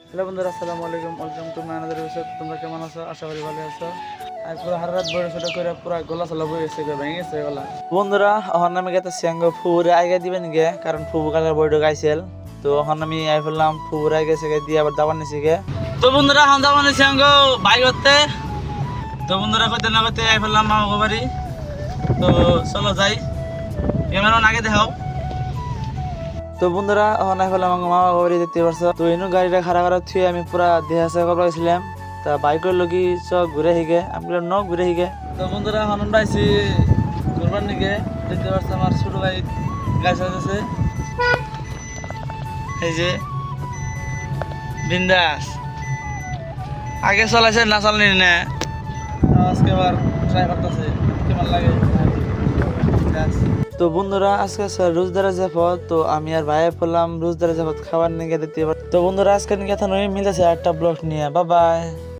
Hello বন্ধুরা, আসসালামু আলাইকুম। Welcome to my another episode. তোমরা কেমন আছো? আশা করি ভালো আছো। আর পুরো হার রাত বড় ছোট করে পুরো গলা চলা বয়ে গেছে, ভেঙে গেছে গলা। বন্ধুরা, ওখান আমি গেতে সিয়াঙ্গ ফুরে আগে দিবেন গে, কারণ ফুবু কালার বইটা গাইছিল। তো ওখান আমি আই ফেললাম ফুবুর আগে গেছে দিয়ে আবার দাবার নিছি গে। তো বন্ধুরা, এখন দাবার নিছি সিয়াঙ্গ বাইক করতে। তো বন্ধুরা, কইতে না কইতে আই ফেললাম মামা বাড়ি। তো চলো যাই, ক্যামেরা আগে দেখাও। তো বন্ধুরা, এখন এখন আমার মামা বাড়ি দেখতে পারছো। তো এনু গাড়িটা খারাপ খারাপ থুয়ে আমি পুরা দেহা চেক করবা গেছিলাম। তা বাইকের লগি সব ঘুরে হিগে, আমি বললাম ন ঘুরে হিগে। তো বন্ধুরা, এখন আমরা আইছি ঘুরবার নিগে। দেখতে পাচ্ছ আমার ছোট ভাই গাছ আছে, এই যে বিন্দাস আগে চলাইছে না চালনি না, আজকে আবার ট্রাই করতেছে কেমন লাগে। তো বন্ধুরা, আজকে রোজদারে জাফত, তো আমি আর ভাইয়ে বললাম রোজদারে জাফত খাবার নিয়ে দেখতে পার। তো বন্ধুরা, আজকে নিয়ে মিলেছে একটা ব্লগ নিয়ে। Bye bye.